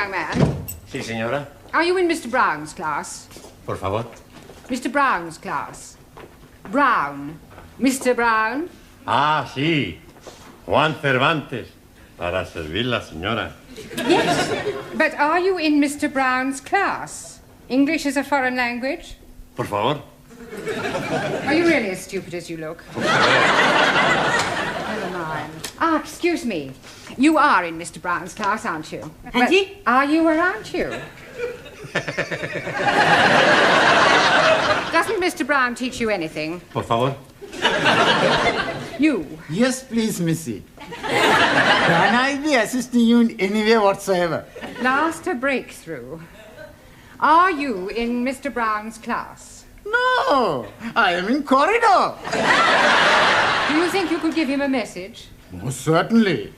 young man. Sí, señora. Are you in Mr. Brown's class? Por favor. Mr. Brown's class. Brown. Mr. Brown? Ah, sí. Juan Cervantes. Para servirla, señora. Yes. But are you in Mr. Brown's class? English is a foreign language? Por favor. Are you really as stupid as you look? Never mind. Ah, excuse me. You are in Mr. Brown's class, aren't you? Auntie? Are you or aren't you? Doesn't Mr. Brown teach you anything? Por favor. You? Yes, please, Missy. Can I be assisting you in any way whatsoever? Last a breakthrough. Are you in Mr. Brown's class? No, I am in corridor. Do you think you could give him a message? Most certainly.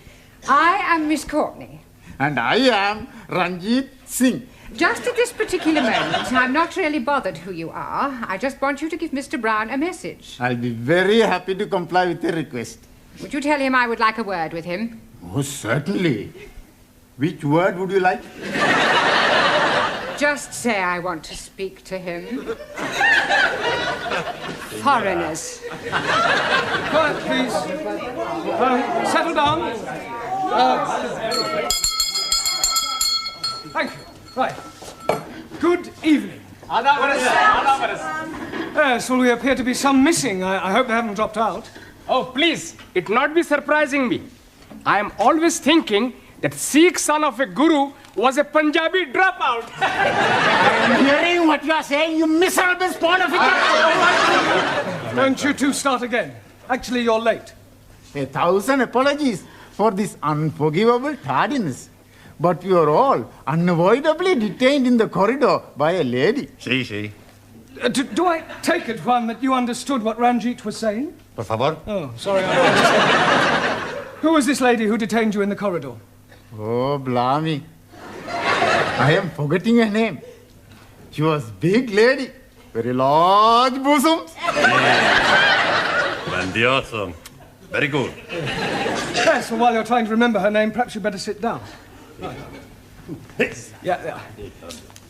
I am Miss Courtney. And I am Ranjit Singh. Just at this particular moment, I'm not really bothered who you are. I just want you to give Mr. Brown a message. I'll be very happy to comply with your request. Would you tell him I would like a word with him? Most certainly. Which word would you like? Just say I want to speak to him. Foreigners. Quiet, please. Settle down. Thank you. Right. Good evening. Yes, well, we appear to be some missing. I hope they haven't dropped out. Oh, please, it not be surprising me. I am always thinking that Sikh son of a guru was a Punjabi dropout. I'm hearing what you are saying, you miserable spawn of a... Don't you two start again. Actually, you're late. 1,000 apologies for this unforgivable tardiness. But we are all unavoidably detained in the corridor by a lady. Sí, sí. Do I take it, Juan, that you understood what Ranjit was saying? Por favor. Oh, sorry. Who was this lady who detained you in the corridor? Oh, blimey. I am forgetting her name. She was big lady, very large bosoms. Grandioso. Very good. Yes, well, while you're trying to remember her name, perhaps you'd better sit down. Right. Yeah.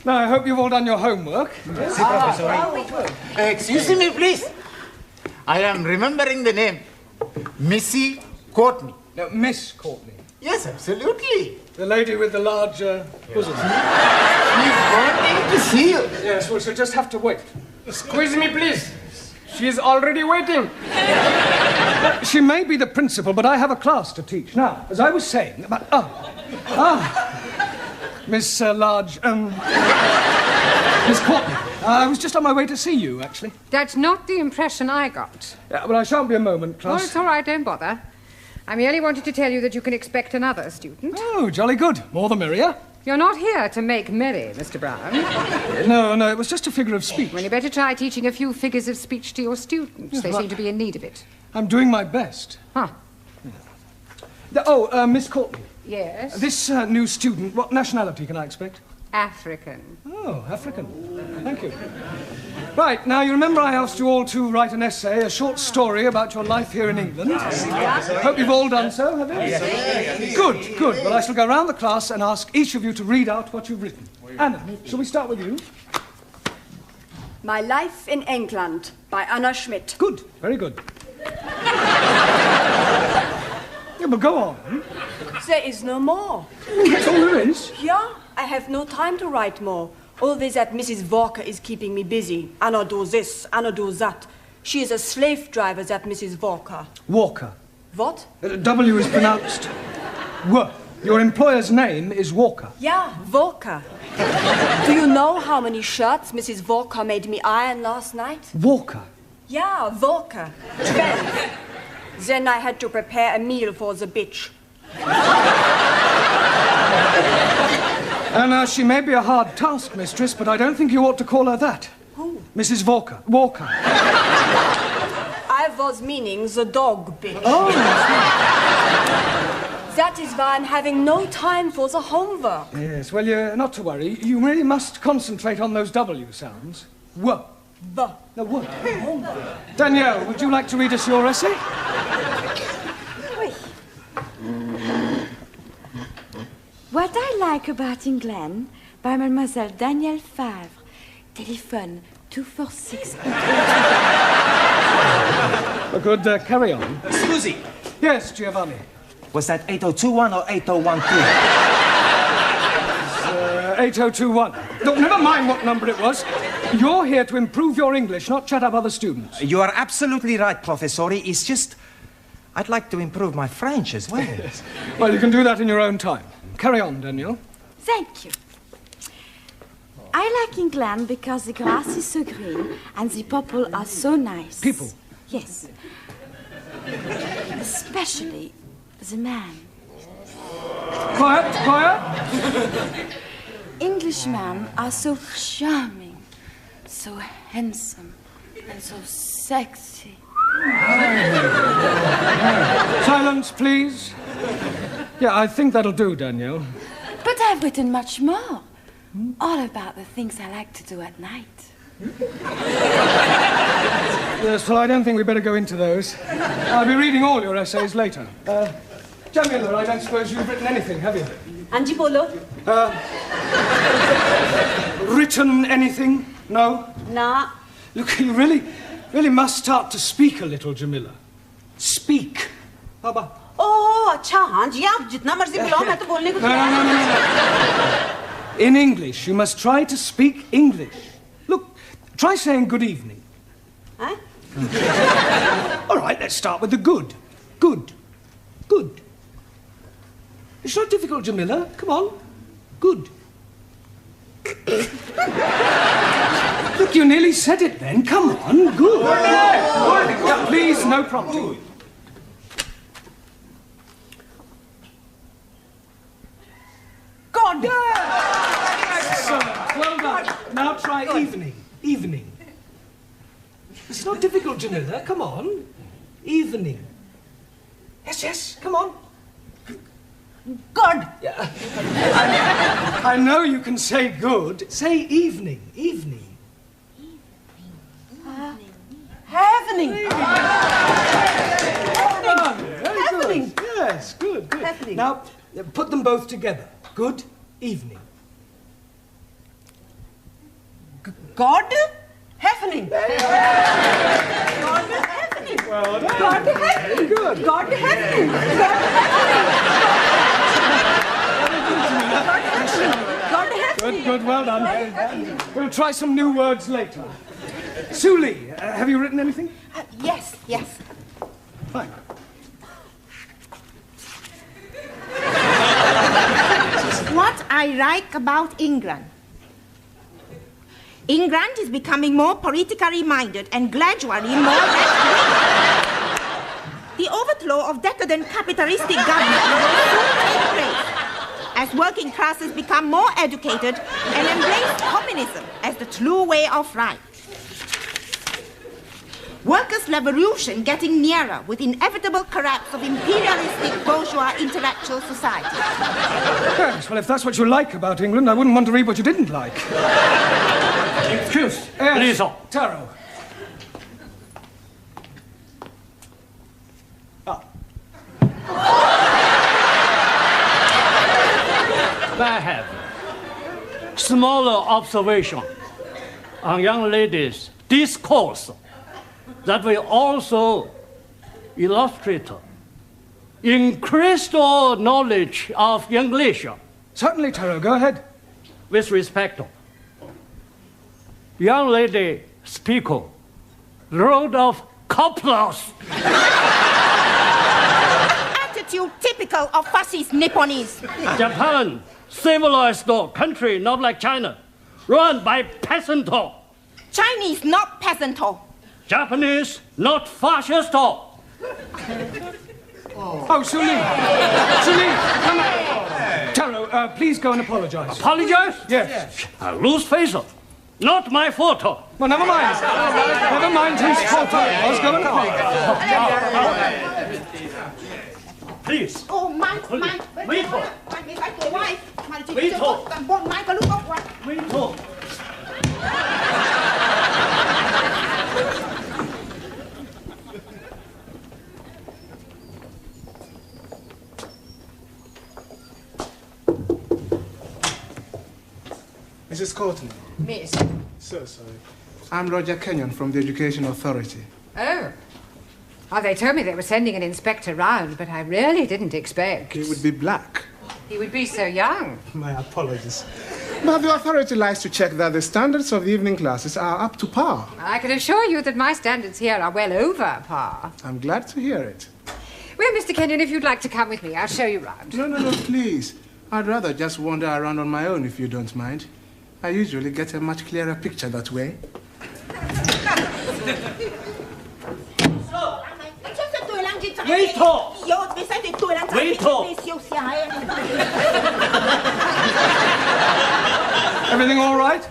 Now, I hope you've all done your homework. Excuse me, please. I am remembering the name. Missy Courtney. No, Miss Courtney. Yes, absolutely. The lady with the large bosom. She's wanting to see you. Yes, well, she'll just have to wait. Squeeze me, please. She is already waiting. She may be the principal, but I have a class to teach. Now, as I was saying about... Miss Miss Courtney. I was just on my way to see you, actually. That's not the impression I got. Yeah, well, I shan't be a moment, Oh, class. it's all right, don't bother. I merely wanted to tell you that you can expect another student. Oh, jolly good. More the merrier. You're not here to make merry, Mr. Brown. No, it was just a figure of speech. Well, you better try teaching a few figures of speech to your students. Yes, They well, seem to be in need of it. I'm doing my best. Huh. Miss Courtney. Yes? This new student, what nationality can I expect? African. Oh, African. Thank you. Right, now you remember I asked you all to write an essay, a short story about your life here in England? Hope you've all done so, have you? Yes. Good. Well, I shall go round the class and ask each of you to read out what you've written. Anna, shall we start with you? My Life in England by Anna Schmidt. Good, very good. Yeah, but go on. There is no more. That's all there is. Yeah, I have no time to write more. Always that Mrs. Walker is keeping me busy. Anna do this, Anna do that. She is a slave driver, that Mrs. Walker. Walker. What? W is pronounced W. Your employer's name is Walker. Yeah, Walker. Do you know how many shirts Mrs. Walker made me iron last night? Walker? Yeah, Walker. 12. Then I had to prepare a meal for the bitch. Anna, she may be a hard taskmistress, but I don't think you ought to call her that. Who? Mrs. Walker. Walker. I was meaning the dog bitch. Oh, That is why I'm having no time for the homework. yes. Well, you're not to worry. You really must concentrate on those W sounds. W. B. No, what? Danielle, would you like to read us your essay? What I like about England by Mademoiselle Danielle Favre. Telephone 246. Good, carry on. Scusi, Yes, Giovanni. was that 8021 or 8013? 8021. Look, never mind what number it was. You're here to improve your English, not chat up other students. You are absolutely right, Professori. It's just, I'd like to improve my French as well. Well, you can do that in your own time. Carry on, Daniel. Thank you. I like England because the grass is so green and the people are so nice. People? Yes. Especially the man. Quiet, quiet. Englishmen are so charming, so handsome, and so sexy. Silence, please. Yeah, I think that'll do, Daniel. But I've written much more. All about the things I like to do at night. Yes, well, I don't think we better go into those. I'll be reading all your essays later. Jamila, I don't suppose you've written anything, have you? Anji Polo? Written anything? No? Nah. Look, you really must start to speak a little, Jamila. Speak. How about... Oh, अच्छा हाँ जी आप जितना मर्जी बुलाओ मैं तो बोलने को No. In English, you must try to speak English. Look, try saying good evening. Huh? All right, let's start with the good. Good. Good. It's not difficult, Jamila. Come on. Good. Look, you nearly said it then. Come on. Good. Yeah, please, no prompting. God. Excellent. Well done. Now try evening. Evening. It's not difficult, Jamila. Come on. Evening. Yes. Come on. God. Yeah. I know you can say good. Say evening. Evening. Happening. Very good. Yes, good. Happening. Now, put them both together. Good evening. God. Happening. God happening. Well done. God happening. Good. God happening. God happening. Good, well done. We'll try some new words later. Suli, have you written anything? Yes. Fine. What I like about England. England is becoming more politically minded and gradually more left-wing. The overthrow of decadent capitalistic government will soon take place as working classes become more educated and embrace communism as the true way of life. Workers' revolution getting nearer with inevitable collapse of imperialistic bourgeois intellectual society. Yes, well, if that's what you like about England, I wouldn't want to read what you didn't like. Excuse, Yes, please. Taro. I have smaller observation on young ladies' discourse that will also illustrate increased knowledge of English. Certainly, Taro, go ahead. With respect, young lady speaker, load of couplers. Attitude typical of fascist Nipponese. Japan, civilized country, not like China, run by peasant. Chinese, not peasant. Japanese, not fascist. Oh, Suli, come on. Taro, please go and apologize. Apologize? Yes. I lose face. Not my fault. Well, never mind. Never mind whose fault it was. Go and apologize. Please. Oh, my, Wait. Courtney. Miss. So sorry. I'm Roger Kenyon from the Education Authority. Oh. Oh, they told me they were sending an inspector round, but I really didn't expect. He would be black. He would be so young. My apologies. But the authority likes to check that the standards of the evening classes are up to par. I can assure you that my standards here are well over par. I'm glad to hear it. Well, Mr. Kenyon, if you'd like to come with me, I'll show you round. No, please. I'd rather just wander around on my own if you don't mind. I usually get a much clearer picture that way. Wait talk. Wait talk. Everything all right?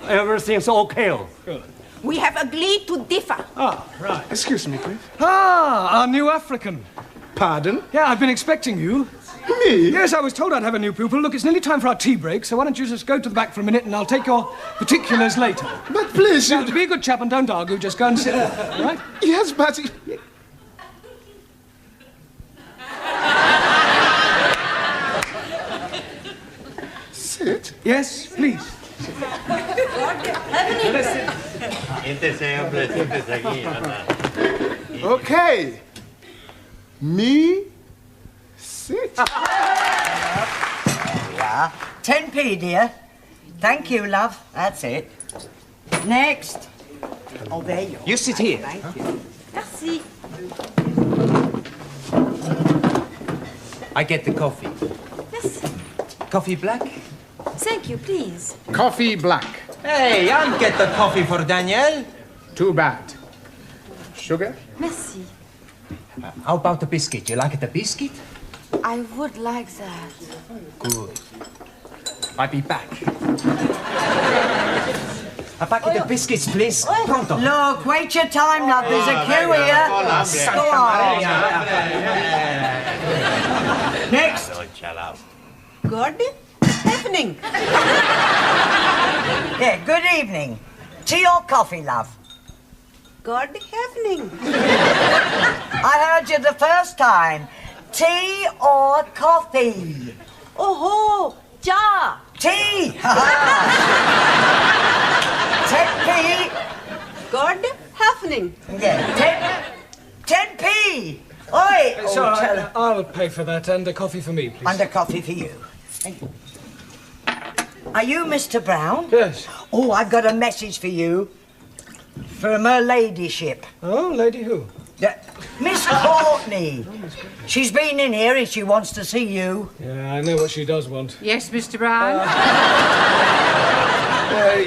Everything's okay. Good. We have agreed to differ. Ah, right. Excuse me, please. Ah, our new African. Pardon? Yeah, I've been expecting you. Me? Yes, I was told I'd have a new pupil. Look, it's nearly time for our tea break, so why don't you just go to the back for a minute and I'll take your particulars later. But please, now, to be a good chap and don't argue, just go and sit there, all right? Yes, but... Sit? Yes, please. Okay. Me... Sit. Yeah. 10p, dear. Thank you, love. That's it. Next. Oh, there you are. You sit here. Thank you. Merci. I get the coffee. Yes. Coffee black? Thank you, please. Coffee black. Hey, I'll get the coffee for Danielle. Too bad. Sugar? Merci. How about the biscuit? You like the biscuit? I would like that. Good. I'll be back. A packet of biscuits, please. Pronto. Look, wait your time, love. There's a queue here. Go on. Next. Good evening. Yeah, good evening. Tea or coffee, love? Good evening. I heard you the first time. Tea or coffee? Oh, ja. Tea! 10p. Good evening. Yeah, 10p. Oi! So Oh, tell her. I'll pay for that and a coffee for me, please. And a coffee for you. Are you Mr. Brown? Yes. Oh, I've got a message for you. From her ladyship. Oh, lady who? Miss Courtney. She's been in here and she wants to see you. Yeah, I know what she does want. Yes, Mr. Brown?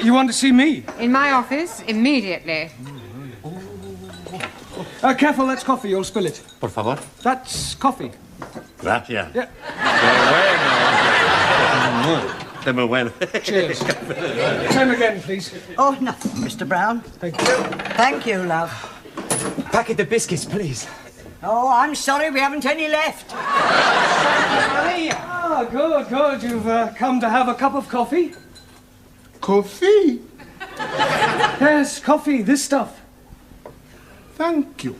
You want to see me? In my office, immediately. Careful, that's coffee. You'll spill it. Por favor. That's coffee. Gracias. Yeah. Qué muy bueno. Cheers. Same again, please. Oh, nothing, Mr. Brown. Thank you. Thank you, love. Packet of biscuits, please. Oh, I'm sorry, we haven't any left. Ah, good. You've come to have a cup of coffee? Coffee? Yes, coffee, this stuff. Thank you.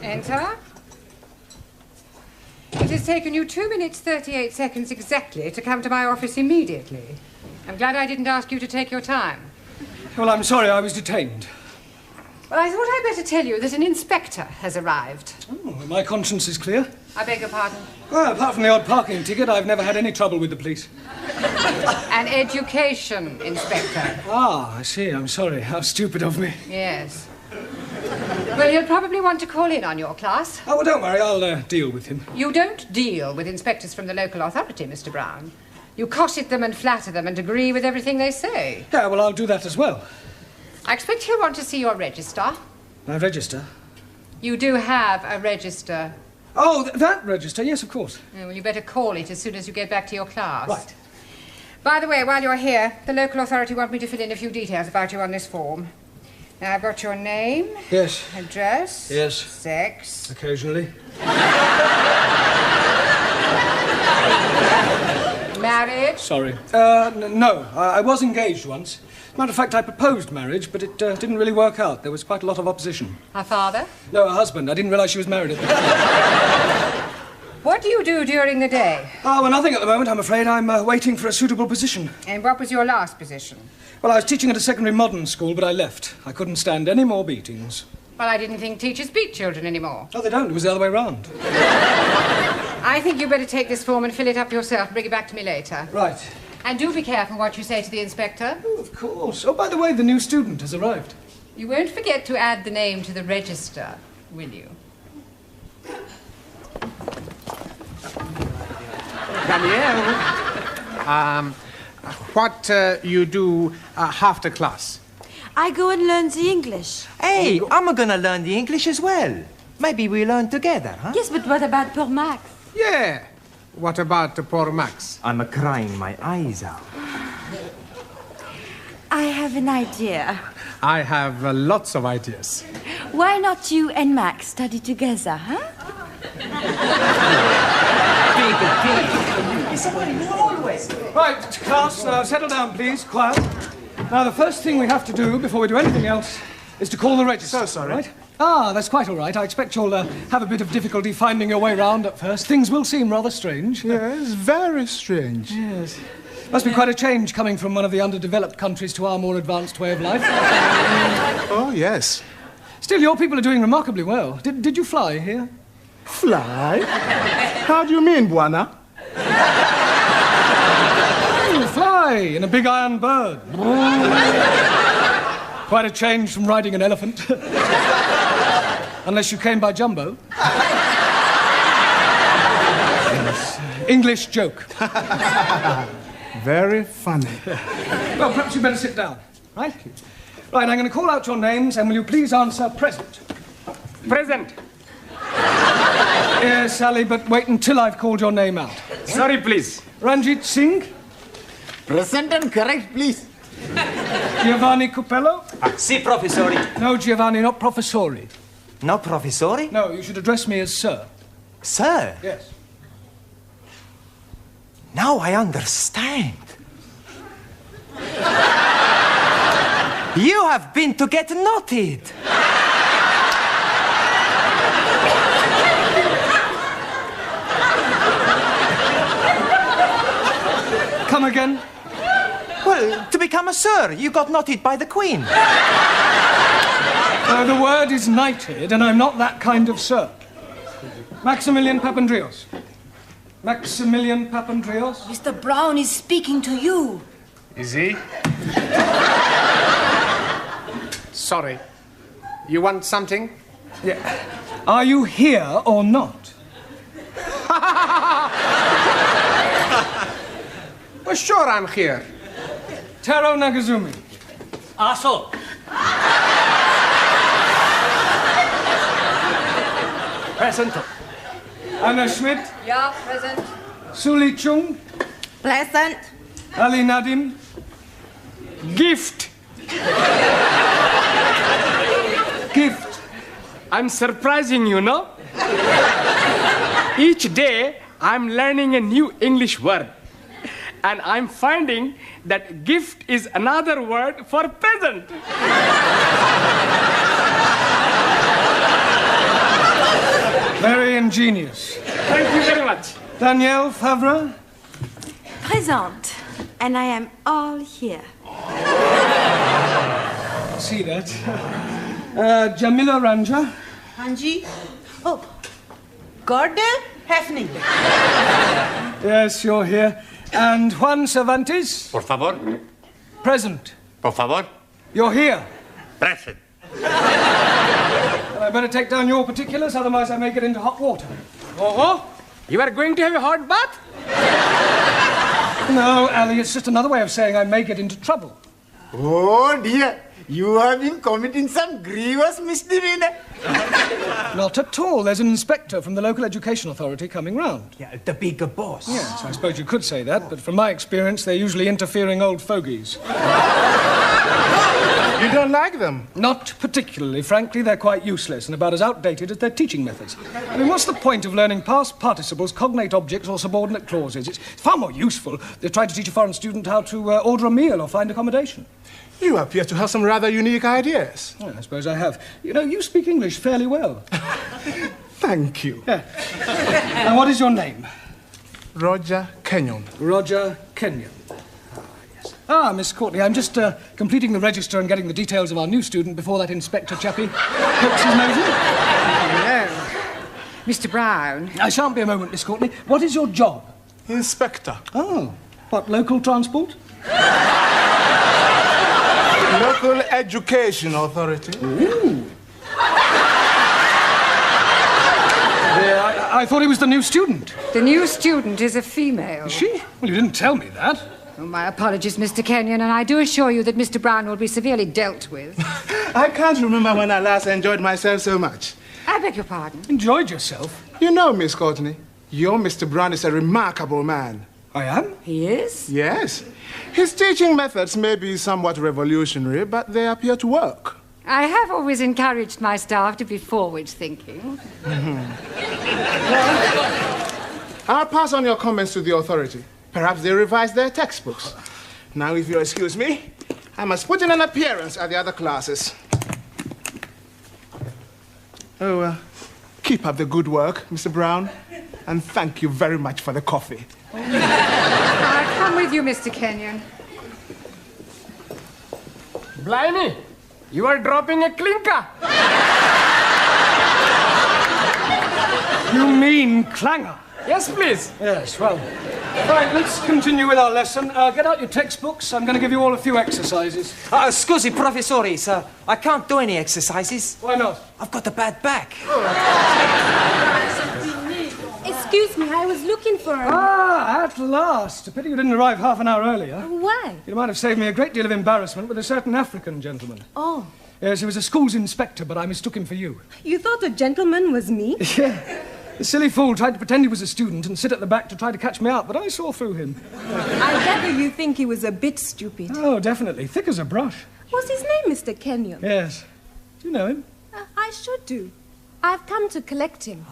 Enter. It has taken you 2 minutes 38 seconds exactly to come to my office immediately. I'm glad I didn't ask you to take your time. Well, I'm sorry, I was detained. Well, I thought I'd better tell you that an inspector has arrived. Oh, my conscience is clear. I beg your pardon. Well, apart from the odd parking ticket, I've never had any trouble with the police. An education inspector. Ah, I see. I'm sorry. How stupid of me. Yes. Well, he'll probably want to call in on your class. Oh, well, don't worry. I'll deal with him. You don't deal with inspectors from the local authority, Mr. Brown. You cosset them and flatter them and agree with everything they say. Yeah, well, I'll do that as well. I expect he'll want to see your register. My register? You do have a register. Oh, that register? Yes, of course. Well, you better call it as soon as you get back to your class. Right. By the way, while you're here, the local authority want me to fill in a few details about you on this form. Now, I've got your name. Yes. Address. Yes. Sex. Occasionally. Married. Sorry. No. I was engaged once. Matter of fact, I proposed marriage, but it didn't really work out. There was quite a lot of opposition. Her father? No, her husband. I didn't realize she was married at the time. What do you do during the day? Oh, well, nothing at the moment, I'm afraid. I'm waiting for a suitable position. And what was your last position? Well, I was teaching at a secondary modern school, but I left. I couldn't stand any more beatings. Well, I didn't think teachers beat children anymore. Oh, they don't. It was the other way round. I think you better take this form and fill it up yourself and bring it back to me later. Right. And do be careful what you say to the inspector. Oh, of course. Oh, by the way, the new student has arrived. You won't forget to add the name to the register, will you? Danielle, what you do after class? I go and learn the English. Hey, I'm gonna learn the English as well. Maybe we learn together, huh? Yes, but what about poor Max? Yeah. What about poor Max? I'm crying my eyes out. I have an idea. I have lots of ideas. Why not you and Max study together, huh? Right, class, now settle down, please. Quiet. Now, the first thing we have to do before we do anything else is to call the register. So sorry. Right? Ah, that's quite all right. I expect you'll have a bit of difficulty finding your way round at first. Things will seem rather strange. Yes, very strange. Yes. Must be quite a change coming from one of the underdeveloped countries to our more advanced way of life. Oh, yes. Still, your people are doing remarkably well. Did you fly here? Fly? How do you mean, Buana? Fly in a big iron bird. Quite a change from riding an elephant. Unless you came by jumbo. Yes. English joke. Very funny. Well, perhaps you'd better sit down, right? Right, I'm going to call out your names, and will you please answer present? Present. Yes, Sally, but wait until I've called your name out. Sorry, please. Ranjit Singh? Present and correct, please. Giovanni Cupello? Si, professori. No, Giovanni, not professori. No, professori? No, you should address me as sir. Sir? Yes. Now I understand. You have been to get knotted. Come again? Well, to become a sir, you got knotted by the Queen. The word is knighted, and I'm not that kind of sir. Maximilian Papandreou. Maximilian Papandreou? Mr. Brown is speaking to you. Is he? Sorry. You want something? Yeah. Are you here or not? Well, sure I'm here. Taro Nagazumi. Aso. Present. Anna Schmidt. Yeah, present. Suli Chung. Pleasant. Ali Nadim. Gift. Gift. I'm surprising you, no? Each day, I'm learning a new English word. And I'm finding that gift is another word for present. Very ingenious. Thank you very much. Danielle Favre. Present. And I am all here. See that. Jamila Ranja. Hanji. Oh, Gordon Hefning. Yes, you're here. And Juan Cervantes. Por favor. Present. Por favor. You're here. Present. I better take down your particulars, otherwise I may get into hot water. Oh, you are going to have a hot bath? No, Ali, it's just another way of saying I may get into trouble. Oh dear, you have been committing some grievous misdemeanor. Not at all. There's an inspector from the local education authority coming round. Yeah, the bigger boss. Yes, I suppose you could say that, but from my experience, they're usually interfering old fogies. You don't like them? Not particularly. Frankly, they're quite useless and about as outdated as their teaching methods. I mean, what's the point of learning past participles, cognate objects, or subordinate clauses? It's far more useful to try to teach a foreign student how to order a meal or find accommodation. You appear to have some rather unique ideas. Yeah, I suppose I have. You know, you speak English fairly well. Thank you. And what is your name? Roger Kenyon. Roger Kenyon. Miss Courtney, I'm just completing the register and getting the details of our new student before that inspector chappie pokes his nose in. Hello. Mr. Brown. I shan't be a moment, Miss Courtney. What is your job? Inspector. Oh, what, local transport? Local Education Authority. Ooh. I thought he was the new student. The new student is a female. Is she? Well, you didn't tell me that. Oh, my apologies, Mr. Kenyon, and I do assure you that Mr. Brown will be severely dealt with. I can't remember when I last enjoyed myself so much. I beg your pardon? Enjoyed yourself? You know, Miss Courtney, your Mr. Brown is a remarkable man. I am? He is? Yes. His teaching methods may be somewhat revolutionary, but they appear to work. I have always encouraged my staff to be forward-thinking. I'll pass on your comments to the authority. Perhaps they revise their textbooks. Now, if you'll excuse me, I must put in an appearance at the other classes. Keep up the good work, Mr. Brown, and thank you very much for the coffee. I'll come with you, Mr. Kenyon. Blimey, you are dropping a clinker. You mean clanger? Yes, please. Yes, well. Right, let's continue with our lesson. Get out your textbooks. I'm going to give you all a few exercises. Scusi, professore, sir. I can't do any exercises. Why not? I've got a bad back. Excuse me, I was looking for her. Ah, at last. A pity you didn't arrive half an hour earlier. Why? You might have saved me a great deal of embarrassment with a certain African gentleman. Oh. Yes, he was a school's inspector, but I mistook him for you. You thought a gentleman was me? Yeah. The silly fool tried to pretend he was a student and sit at the back to try to catch me out, but I saw through him. I gather you think he was a bit stupid. Oh, definitely. Thick as a brush. What's his name, Mr. Kenyon? Yes. Do you know him? I should do. I've come to collect him.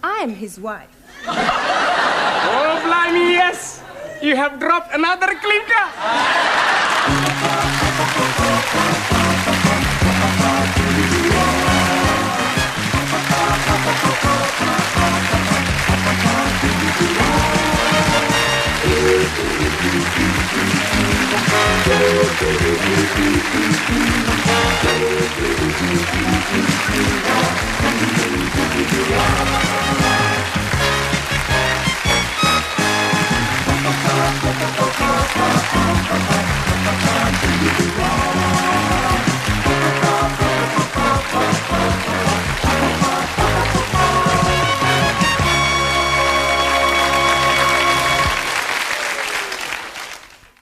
I am his wife. Oh, blimey, yes. You have dropped another clinker. Thank you.